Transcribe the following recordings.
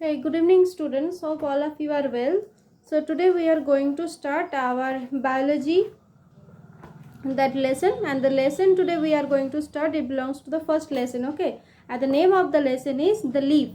Hey, good evening students. Hope all of you are well. So today we are going to start our biology that lesson, and the lesson today we are going to start, it belongs to the first lesson. Okay, and the name of the lesson is the leaf.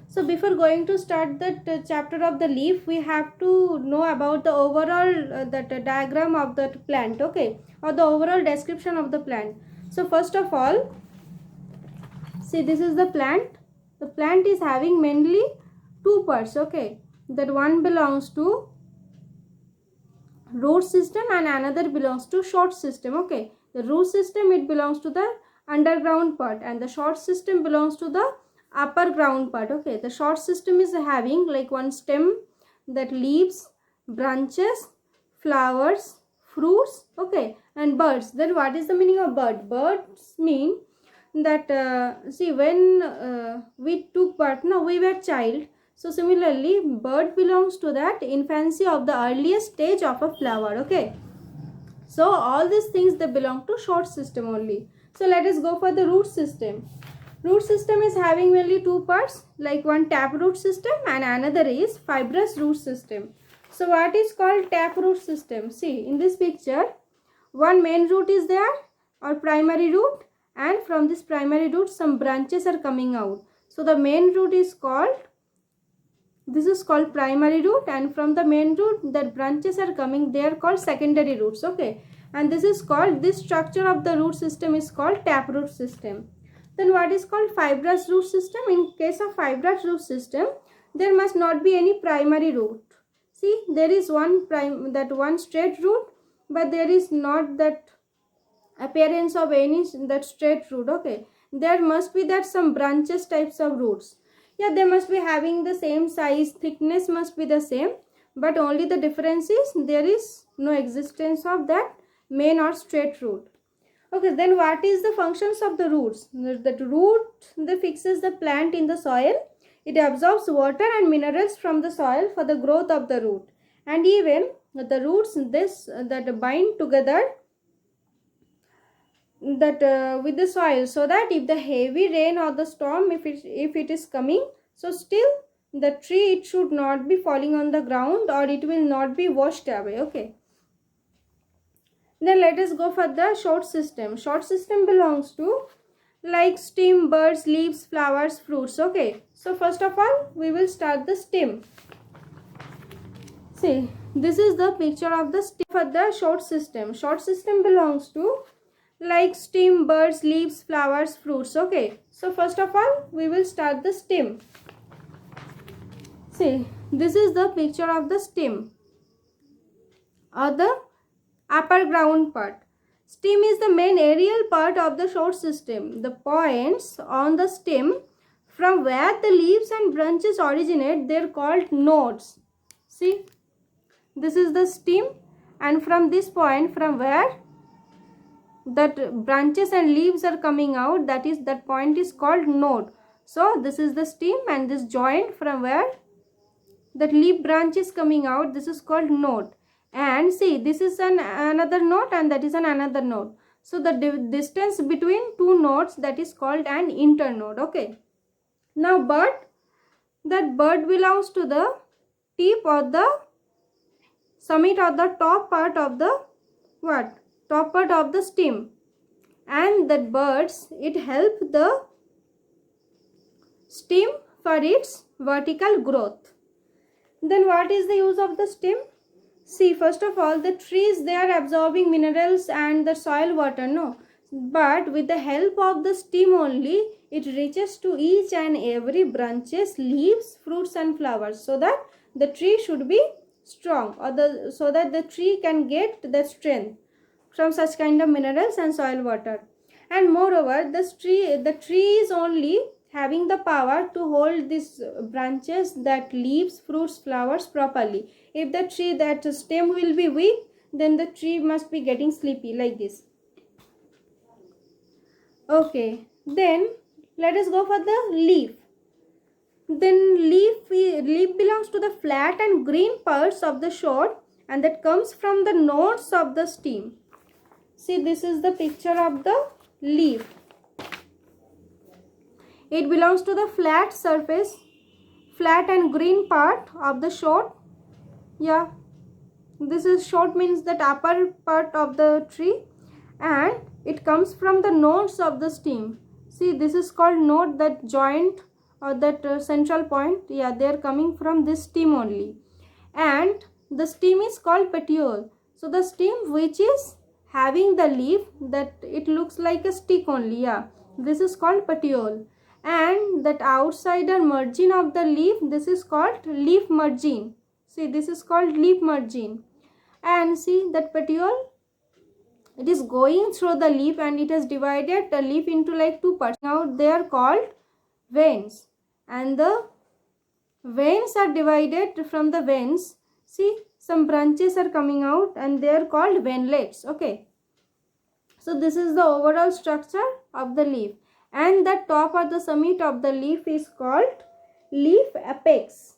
So before going to start that chapter of the leaf, we have to know about the overall that diagram of that plant, okay, or the overall description of the plant. So first of all, see, this is the plant. The plant is having mainly two parts, okay. That one belongs to root system and another belongs to short system, okay. The root system, it belongs to the underground part, and the short system belongs to the upper ground part, okay. The short system is having like one stem, that leaves, branches, flowers, fruits, okay, and birds. Then what is the meaning of bird? Birds mean that see, when we took birth, no, we were child. So similarly, bird belongs to that infancy of the earliest stage of a flower, okay. So all these things, they belong to short system only. So let us go for the root system. Root system is having mainly two parts, like one taproot system and another is fibrous root system. So what is called taproot system? See, in this picture, one main root is there, or primary root, and from this primary root some branches are coming out. So the main root is called, this is called primary root, and from the main root that branches are coming, they are called secondary roots, okay. And this is called, this structure of the root system is called taproot system. Then what is called fibrous root system? In case of fibrous root system, there must not be any primary root. See, there is one one straight root, but there is not that appearance of any that straight root, okay. There must be that some branches types of roots. Yeah, they must be having the same size, thickness must be the same, but only the difference is there is no existence of that main or straight root. Okay, then what is the functions of the roots? That root, they fixes the plant in the soil. It absorbs water and minerals from the soil for the growth of the root, and even the roots this that bind together that with the soil, so that if the heavy rain or the storm, if it is coming, so still the tree, it should not be falling on the ground, or it will not be washed away, okay. Then let us go for the short system. Short system belongs to like stem, birds, leaves, flowers, fruits, okay. So first of all, we will start the stem. See, this is the picture of the stem for the short system. Short system belongs to like stem, birds, leaves, flowers, fruits, okay. So first of all, we will start the stem. See, this is the picture of the stem, or the upper ground part. Stem is the main aerial part of the short system. The points on the stem from where the leaves and branches originate, they are called nodes. See, this is the stem, and from this point, from where that branches and leaves are coming out, that point is called node. So this is the stem, and this joint from where that leaf branch is coming out, this is called node. And see, this is another node, and that is another node. So the distance between two nodes, that is called an internode, okay. Now bird, that bird belongs to the tip or the summit or the top part of the what? Top part of the stem. And that birds, it help the stem for its vertical growth. Then what is the use of the stem? See, first of all, the trees, they are absorbing minerals and the soil water, no. But with the help of the stem only, it reaches to each and every branches, leaves, fruits and flowers, so that the tree should be strong, or so that the tree can get the strength from such kind of minerals and soil water. And moreover, the tree is only having the power to hold these branches, that leaves, fruits, flowers properly. If the tree, that stem will be weak, then the tree must be getting sleepy like this, okay. Then let us go for the leaf. Then leaf belongs to the flat and green parts of the shoot, and that comes from the nodes of the stem. See, this is the picture of the leaf. It belongs to the flat surface flat and green part of the shoot. Yeah, this is shoot means that upper part of the tree, and it comes from the nodes of the stem. See, this is called node, that joint or that central point. Yeah, they are coming from this stem only, and the stem is called petiole. So the stem which is having the leaf, that it looks like a stick only. Yeah, this is called petiole. And that outsider margin of the leaf, this is called leaf margin. See, this is called leaf margin. And see that petiole, it is going through the leaf and it has divided the leaf into like two parts. Now they are called veins, and the veins are divided from the veins. See, some branches are coming out and they are called veinlets. Okay, so this is the overall structure of the leaf, and the top or the summit of the leaf is called leaf apex.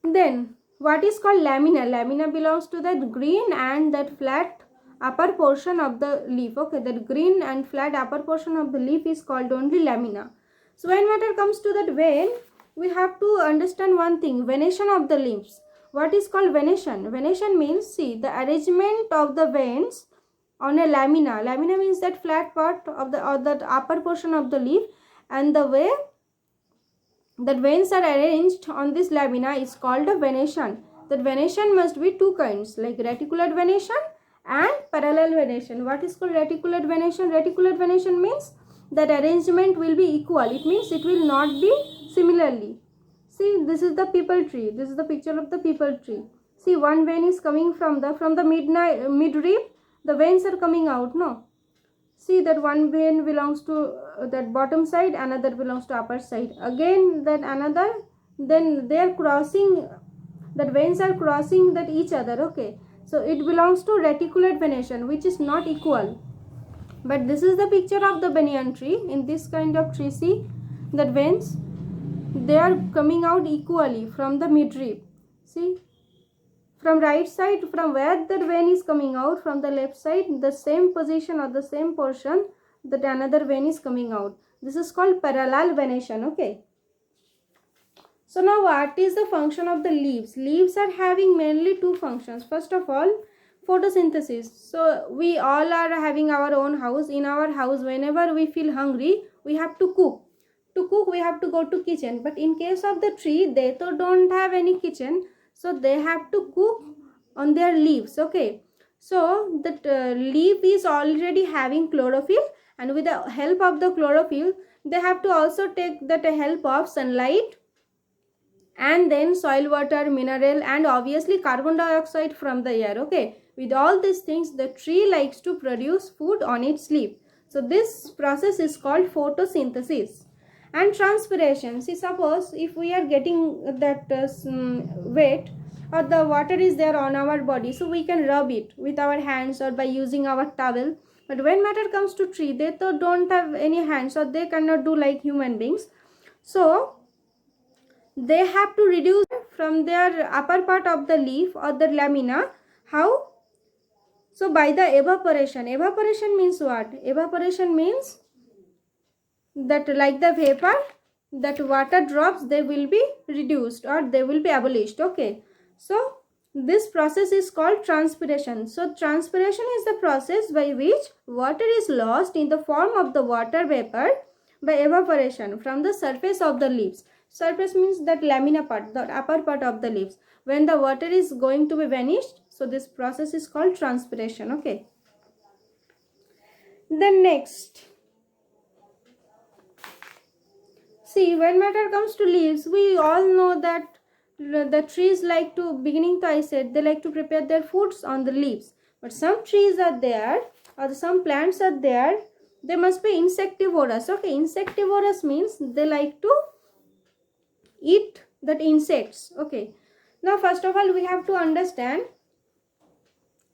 Then what is called lamina? Lamina belongs to that green and that flat upper portion of the leaf. Okay, that green and flat upper portion of the leaf is called only lamina. So when matter comes to that vein, we have to understand one thing: venation of the leaves. What is called venation? Venation means, see, the arrangement of the veins on a lamina. Lamina means that flat part of the, or that upper portion of the leaf, and the way that veins are arranged on this lamina is called a venation. That venation must be two kinds, like reticulate venation and parallel venation. What is called reticulate venation? Reticulate venation means that arrangement will be equal. It means it will not be similarly. See, this is the peepal tree. This is the picture of the peepal tree. See, one vein is coming from the midrib. The veins are coming out, no? See that one vein belongs to that bottom side, another belongs to upper side. Again that another, then they are crossing, that veins are crossing that each other. Okay, so it belongs to reticulate venation, which is not equal. But this is the picture of the banyan tree. In this kind of tree, see that veins, they are coming out equally from the midrib. See, from right side, from where the vein is coming out, from the left side, the same position or the same portion that another vein is coming out. This is called parallel venation. Okay, so now what is the function of the leaves? Leaves are having mainly two functions. First of all, photosynthesis. So we all are having our own house. In our house, whenever we feel hungry, we have to cook. To cook, we have to go to kitchen. But in case of the tree, they don't have any kitchen, so they have to cook on their leaves. Okay, so that leaf is already having chlorophyll, and with the help of the chlorophyll, they have to also take that help of sunlight, and then soil, water, mineral, and obviously carbon dioxide from the air. Okay, with all these things, the tree likes to produce food on its leaf. So this process is called photosynthesis. And transpiration. See, suppose if we are getting that wet, or the water is there on our body, so we can rub it with our hands or by using our towel. But when matter comes to tree, they don't have any hands, or they cannot do like human beings. So they have to reduce from their upper part of the leaf or the lamina. How? So by the evaporation. Evaporation means what? Evaporation means that like the vapor, that water drops, they will be reduced or they will be abolished. Okay, so this process is called transpiration. So transpiration is the process by which water is lost in the form of the water vapor by evaporation from the surface of the leaves. Surface means that lamina part, the upper part of the leaves. When the water is going to be vanished, so this process is called transpiration. Okay, then next, see, when matter comes to leaves, we all know that the trees like to, beginning to I said, they like to prepare their foods on the leaves. But some trees are there, or some plants are there, they must be insectivorous. Okay, insectivorous means they like to eat that insects. Okay, now first of all, we have to understand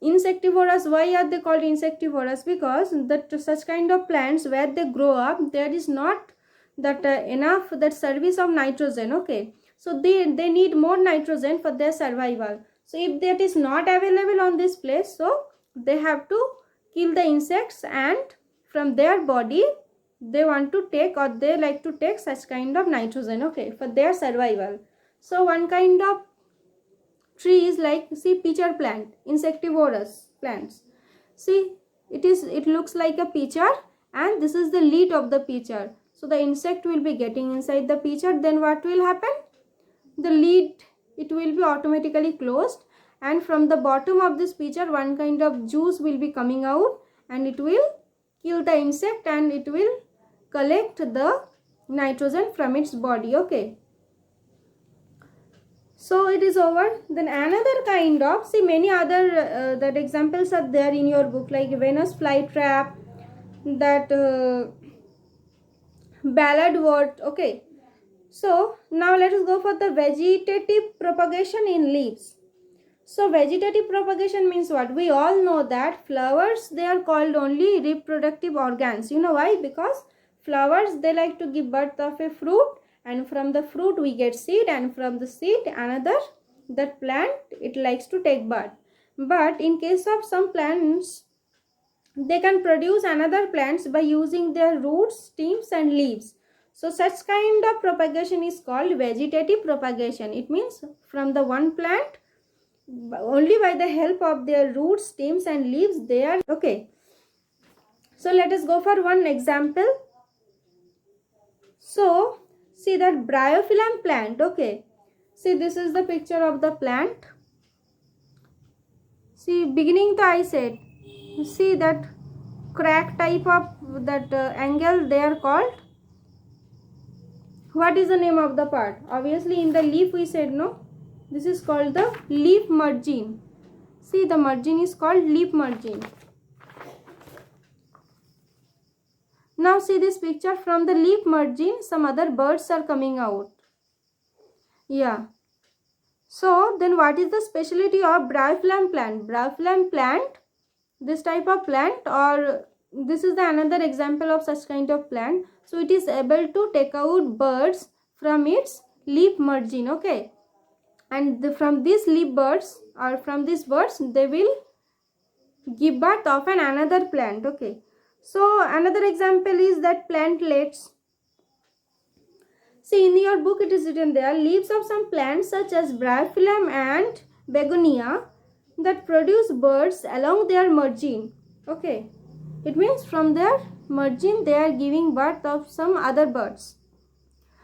insectivorous. Why are they called insectivorous? Because that such kind of plants, where they grow up, there is not that enough that service of nitrogen. Okay, so they need more nitrogen for their survival. So if that is not available on this place, so they have to kill the insects, and from their body they want to take, or they like to take such kind of nitrogen, okay, for their survival. So one kind of tree is like, see, pitcher plant, insectivorous plants. See, it looks like a pitcher, and this is the lid of the pitcher. So the insect will be getting inside the pitcher, then what will happen? The lid, it will be automatically closed, and from the bottom of this pitcher one kind of juice will be coming out, and it will kill the insect, and it will collect the nitrogen from its body, okay. So it is over. Then another kind of, see, many other that examples are there in your book, like Venus flytrap, that ballad wort, okay. So now let us go for the vegetative propagation in leaves. So vegetative propagation means what? We all know that flowers, they are called only reproductive organs. You know why? Because flowers, they like to give birth of a fruit, and from the fruit we get seed, and from the seed another, that plant, it likes to take birth. But in case of some plants, they can produce another plants by using their roots, stems and leaves. So such kind of propagation is called vegetative propagation. It means from the one plant, only by the help of their roots, stems and leaves, they are, okay. So let us go for one example. So see that bryophyllum plant, okay. See, this is the picture of the plant. See, beginning the I said, see that crack type of that angle, they are called, what is the name of the part? Obviously in the leaf we said, no, this is called the leaf margin. See, the margin is called leaf margin. Now see this picture, from the leaf margin some other birds are coming out. Yeah. So then what is the specialty of bryophyllum plant? Bryophyllum plant, this type of plant, or this is the another example of such kind of plant. So it is able to take out birds from its leaf margin, okay. And from these leaf birds, or from these birds, they will give birth of another plant, okay. So another example is that plantlets. See, in your book it is written there, leaves of some plants such as bryophyllum and begonia that produce birds along their margin, okay. It means from their margin they are giving birth of some other birds.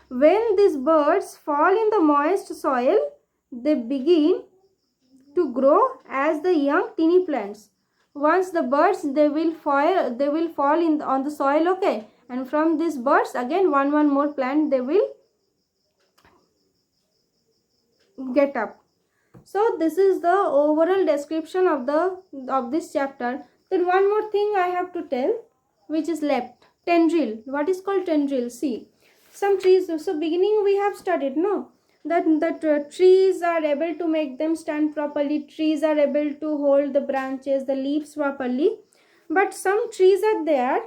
When these birds fall in the moist soil, they begin to grow as the young teeny plants. Once the birds, they will fall in on the soil, okay, and from these birds again one more plant they will get up. So this is the overall description of this chapter. Then one more thing I have to tell, which is left, tendril. What is called tendril? See, some trees, so beginning we have studied, no, that trees are able to make them stand properly, trees are able to hold the branches, the leaves properly. But some trees are there,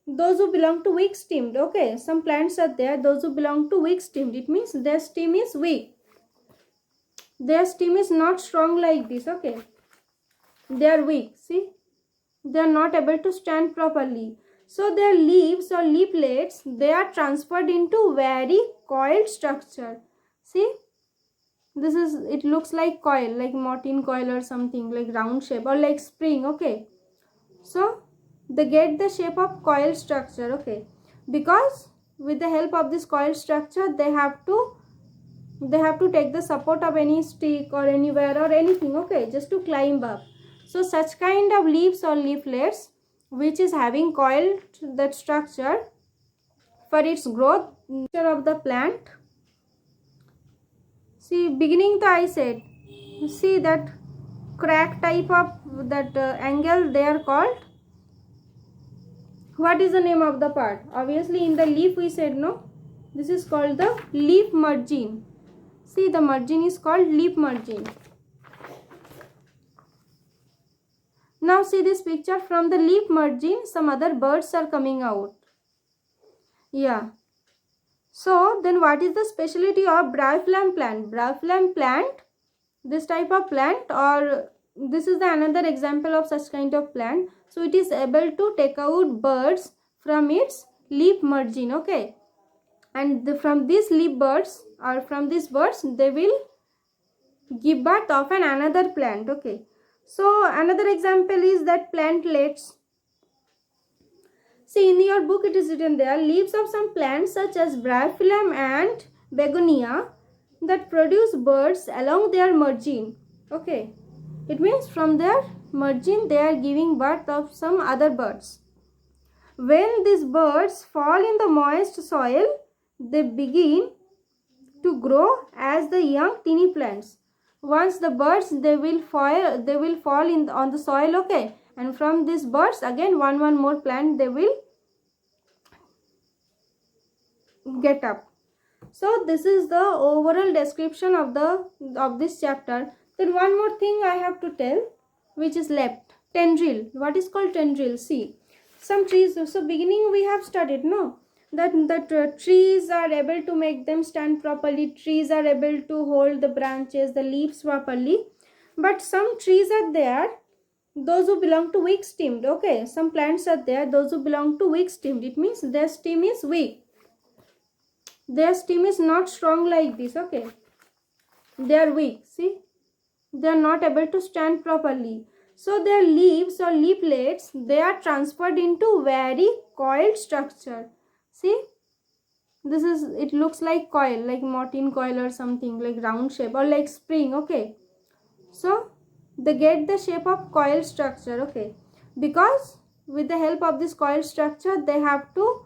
those who belong to weak stemmed, okay. Some plants are there, those who belong to weak stemmed. It means their stem is weak, their stem is not strong like this, okay. They are weak, see, they are not able to stand properly. So their leaves or leaflets, they are transferred into very coiled structure. See, this is, it looks like coil, like Martin coil or something, like round shape, or like spring, okay. So they get the shape of coil structure, okay, because with the help of this coil structure they have to take the support of any stick or anywhere or anything, okay, just to climb up. So such kind of leaves or leaflets which is having coiled that structure for its growth of the plant. See, beginning the I said, see that crack type of that angle, they are called, what is the name of the part? Obviously in the leaf we said, no, this is called the leaf margin. See, the margin is called leaf margin. Now see this picture, from the leaf margin some other birds are coming out. Yeah. So then what is the specialty of bryophyllum plant? Bryophyllum plant, this type of plant, or this is the another example of such kind of plant. So it is able to take out birds from its leaf margin, okay, and from these leaf birds or from these birds they will give birth of another plant, okay. So another example is that plantlets. See, in your book it is written there, leaves of some plants such as bryophyllum and begonia that produce birds along their margin, okay. It means from their margin they are giving birth of some other birds. When these birds fall in the moist soil, they begin to grow as the young teeny plants. Once the birds they will fall in on the soil, okay, and from these birds again one more plant they will get up. So this is the overall description of this chapter. Then one more thing I have to tell, which is left. Tendril. What is called tendril? See, some trees. So beginning we have studied, no, that trees are able to make them stand properly. Trees are able to hold the branches, the leaves properly. But some trees are there, those who belong to weak stemmed. Okay, some plants are there, those who belong to weak stemmed. It means their stem is weak. Their stem is not strong like this, okay. They are weak. See, they are not able to stand properly. So their leaves or leaflets, they are transferred into very coiled structure. See, this is, it looks like coil, like Martin coil or something, like round shape or like spring, okay. So they get the shape of coil structure, okay, because with the help of this coil structure they have to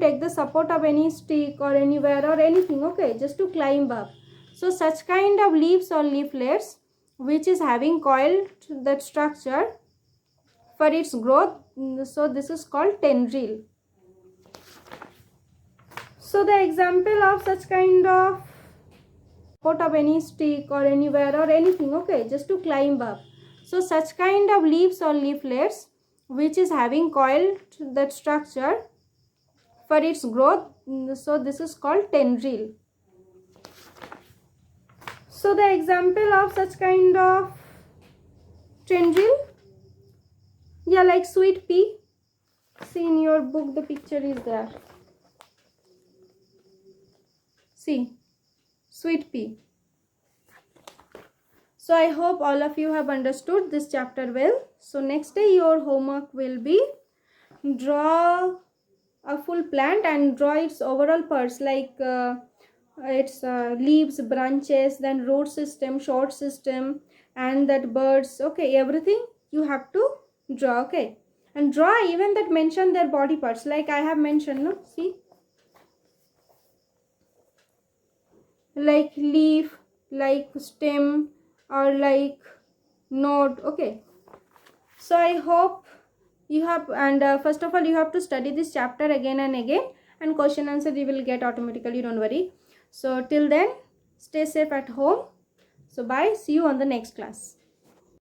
take the support of any stick or anywhere or anything, okay, just to climb up. So such kind of leaves or leaflets which is having coiled that structure for its growth, so this is called tendril. So the example of such kind of support of any stick or anywhere or anything, okay, just to climb up. So such kind of leaves or leaflets which is having coiled that structure for its growth, so this is called tendril. So the example of such kind of tendril, yeah, like sweet pea. See, in your book the picture is there. See, sweet pea. So I hope all of you have understood this chapter well. So next day your homework will be draw a full plant and draw its overall parts, like its leaves, branches, then root system, short system, and that birds, okay, everything you have to draw, okay. And draw even that mention their body parts, like I have mentioned, no, see, like leaf, like stem, or like node, okay. So I hope you have, and first of all you have to study this chapter again and again, and question answer you will get automatically, don't worry. So till then, stay safe at home. So bye, see you on the next class.